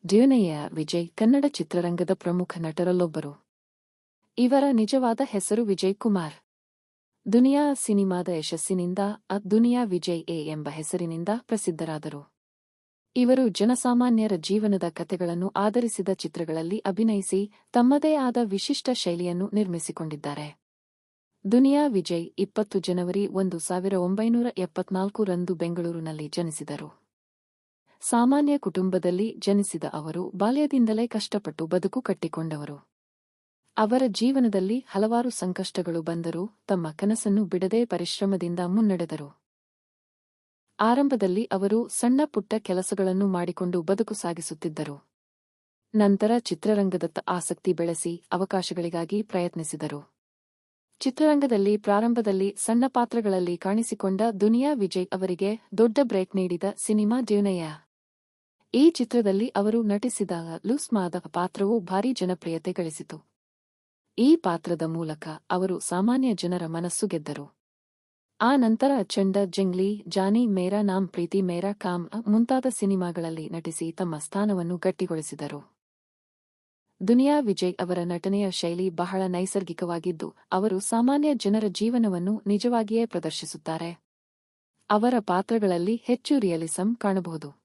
ಡ್ಯೂನೆಯ ವಿಜಯ್ ಕನ್ನಡ ಚಿತ್ರರಂಗದ ಪ್ರಮುಖ ನಟರಲ್ಲೊಬ್ಬರು. ಇವರ ನಿಜವಾದ ಹೆಸರು ವಿಜಯ್ ಕುಮಾರ್. ದುನಿಯಾ ಸಿನಿಮಾದ ಯಶಸ್ಸಿನಿಂದ ದುನಿಯಾ ವಿಜಯ್ ಎಂಬ ಹೆಸರಿನಿಂದ ಪ್ರಸಿದ್ಧರಾದರು. ಇವರು ಜನಸಾಮಾನ್ಯರ ಜೀವನದ ಕಥೆಗಳನ್ನು ಆಧರಿಸಿದ ಚಿತ್ರಗಳಲ್ಲಿ ಅಭಿನಯಿಸಿ ತಮ್ಮದೇ ಆದ ವಿಶಿಷ್ಟ ಶೈಲಿಯನ್ನು ನಿರ್ಮಿಸಿಕೊಂಡಿದ್ದಾರೆ. ದುನಿಯಾ ವಿಜಯ್ 20 ಜನವರಿ 1974 ರಂದು ಬೆಂಗಳೂರಿನಲ್ಲಿ ಜನಿಸಿದರು. ಸಾಮಾನ್ಯ ಕುಟುಂಬದಲ್ಲಿ ಜನಿಸಿದ ಅವರು ಬಾಲ್ಯದಿಂದಲೇ ಕಷ್ಟಪಟ್ಟು ಬದುಕು ಕಟ್ಟಿಕೊಂಡವರು. ಅವರ ಜೀವನದಲ್ಲಿ ಹಲವಾರು ಸಂಕಷ್ಟಗಳು ಬಂದರೂ ತಮ್ಮ ಕನಸನ್ನು ಬಿಡದೆ ಪರಿಶ್ರಮದಿಂದ ಮುನ್ನಡೆದರು. ಆರಂಭದಲ್ಲಿ ಅವರು ಸಣ್ಣ ಪುಟ್ಟ ಕೆಲಸಗಳನ್ನು ಮಾಡಿಕೊಂಡು ಬದುಕು ಸಾಗಿಸುತ್ತಿದ್ದರು. ನಂತರ ಚಿತ್ರರಂಗದತ್ತ ಆಸಕ್ತಿ ಬೆಳೆಸಿ ಅವಕಾಶಗಳಿಗಾಗಿ ಪ್ರಯತ್ನಿಸಿದರು. ಚಿತ್ರರಂಗದಲ್ಲಿ ಪ್ರಾರಂಭದಲ್ಲಿ ಸಣ್ಣ ಪಾತ್ರಗಳಲ್ಲಿ ಕಾಣಿಸಿಕೊಂಡ ದುನಿಯಾ ವಿಜಯ್ ಅವರಿಗೆ ದೊಡ್ಡ ಬ್ರೇಕ್ ನೀಡಿದ ಸಿನಿಮಾ ಡ್ಯೂನೆಯ. ಈ ಚಿತ್ರದಲ್ಲಿ ಅವರು ನಟಿಸಿದಾಗ ಲೂಸ್ಮಾದ ಪಾತ್ರವು ಭಾರೀ ಜನಪ್ರಿಯತೆ ಗಳಿಸಿತು. ಈ ಪಾತ್ರದ ಮೂಲಕ ಅವರು ಸಾಮಾನ್ಯ ಜನರ ಮನಸ್ಸು ಗೆದ್ದರು. ಆ ನಂತರ ಚಂಡ ಜಂಗ್ಲಿ, ಜಾನಿ ಮೇರಾ ನಾಮ್ ಪ್ರೀತಿ ಮೇರಾ ಕಾಮ್ ಮುಂತಾದ ಸಿನಿಮಾಗಳಲ್ಲಿ ನಟಿಸಿ ತಮ್ಮ ಸ್ಥಾನವನ್ನು ಗಟ್ಟಿಗೊಳಿಸಿದರು. ದುನಿಯಾ ವಿಜಯ್ ಅವರ ನಟನೆಯ ಶೈಲಿ ಬಹಳ ನೈಸರ್ಗಿಕವಾಗಿದ್ದು, ಅವರು ಸಾಮಾನ್ಯ ಜನರ ಜೀವನವನ್ನು ನಿಜವಾಗಿಯೇ ಪ್ರದರ್ಶಿಸುತ್ತಾರೆ. ಅವರ ಪಾತ್ರಗಳಲ್ಲಿ ಹೆಚ್ಚು ರಿಯಲಿಸಂ ಕಾಣಬಹುದು.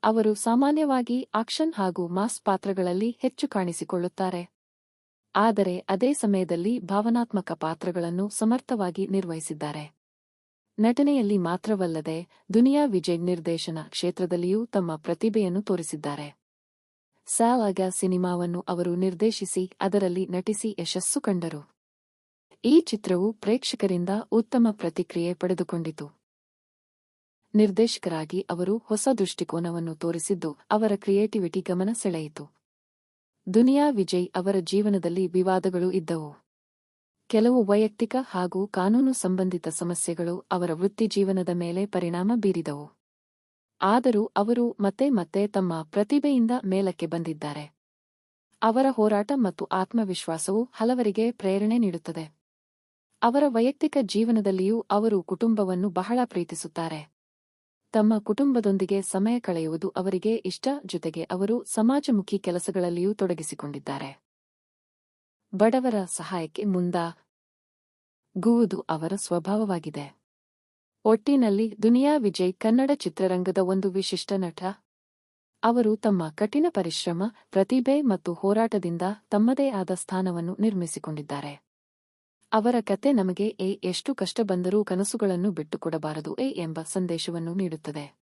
ಅವರು ಸಾಮಾನ್ಯವಾಗಿ ಆಕ್ಷನ್ ಹಾಗೂ ಮಾಸ್ ಪಾತ್ರಗಳಲ್ಲಿ ಹೆಚ್ಚು ಕಾಣಿಸಿಕೊಳ್ಳುತ್ತಾರೆ. ಆದರೆ ಅದೇ ಸಮಯದಲ್ಲಿ ಭಾವನಾತ್ಮಕ ಪಾತ್ರಗಳನ್ನು ಸಮರ್ಥವಾಗಿ ನಿರ್ವಹಿಸಿದ್ದಾರೆ. ನಟನೆಯಲ್ಲಿ ಮಾತ್ರವಲ್ಲದೆ ದುನಿಯಾ ವಿಜಯ್ ನಿರ್ದೇಶನ ಕ್ಷೇತ್ರದಲ್ಲಿಯೂ ತಮ್ಮ ಪ್ರತಿಭೆಯನ್ನು ತೋರಿಸಿದ್ದಾರೆ. ಸಾಲಾಗ ಸಿನಿಮಾವನ್ನು ಅವರು ನಿರ್ದೇಶಿಸಿ ಅದರಲ್ಲಿ ನಟಿಸಿ ಯಶಸ್ಸು ಕಂಡರು. ಈ ಚಿತ್ರವು ಪ್ರೇಕ್ಷಕರಿಂದ ಉತ್ತಮ ಪ್ರತಿಕ್ರಿಯೆ ಪಡೆದುಕೊಂಡಿತು. ನಿರ್ದೇಶಕರಾಗಿ ಅವರು ಹೊಸ ದೃಷ್ಟಿಕೋನವನ್ನು ತೋರಿಸಿದ್ದು ಅವರ ಕ್ರಿಯೇಟಿವಿಟಿ ಗಮನ ಸೆಳೆಯಿತು. ದುನಿಯಾ ವಿಜಯ್ ಅವರ ಜೀವನದಲ್ಲಿ ವಿವಾದಗಳು ಇದ್ದವು. ಕೆಲವು ವೈಯಕ್ತಿಕ ಹಾಗೂ ಕಾನೂನು ಸಂಬಂಧಿತ ಸಮಸ್ಯೆಗಳು ಅವರ ವೃತ್ತಿಜೀವನದ ಮೇಲೆ ಪರಿಣಾಮ ಬೀರಿದವು. ಆದರೂ ಅವರು ಮತ್ತೆ ಮತ್ತೆ ತಮ್ಮ ಪ್ರತಿಭೆಯಿಂದ ಮೇಲಕ್ಕೆ ಬಂದಿದ್ದಾರೆ. ಅವರ ಹೋರಾಟ ಮತ್ತು ಆತ್ಮವಿಶ್ವಾಸವು ಹಲವರಿಗೆ ಪ್ರೇರಣೆ ನೀಡುತ್ತದೆ. ಅವರ ವೈಯಕ್ತಿಕ ಜೀವನದಲ್ಲಿಯೂ ಅವರು ಕುಟುಂಬವನ್ನು ಬಹಳ ಪ್ರೀತಿಸುತ್ತಾರೆ. ತಮ್ಮ ಕುಟುಂಬದೊಂದಿಗೆ ಸಮಯ ಕಳೆಯುವುದು ಅವರಿಗೆ ಇಷ್ಟ, ಜೊತೆಗೆ ಅವರು ಸಮಾಜಮುಖಿ ಕೆಲಸಗಳಲ್ಲಿಯೂ ತೊಡಗಿಸಿಕೊಂಡಿದ್ದಾರೆ. ಬಡವರ ಸಹಾಯಕ್ಕೆ ಮುಂದಾಗುವುದು ಅವರ ಸ್ವಭಾವವಾಗಿದೆ. ಒಟ್ಟಿನಲ್ಲಿ ದುನಿಯಾ ವಿಜಯ್ ಕನ್ನಡ ಚಿತ್ರರಂಗದ ಒಂದು ವಿಶಿಷ್ಟ ನಟ. ಅವರು ತಮ್ಮ ಕಠಿಣ ಪರಿಶ್ರಮ, ಪ್ರತಿಭೆ ಮತ್ತು ಹೋರಾಟದಿಂದ ತಮ್ಮದೇ ಆದ ಸ್ಥಾನವನ್ನು ನಿರ್ಮಿಸಿಕೊಂಡಿದ್ದಾರೆ. ಅವರ ಕತೆ ನಮಗೆ ಎಷ್ಟು ಕಷ್ಟ ಬಂದರೂ ಕನಸುಗಳನ್ನು ಬಿಟ್ಟುಕೊಡಬಾರದು ಎಂಬ ಸಂದೇಶವನ್ನು ನೀಡುತ್ತದೆ.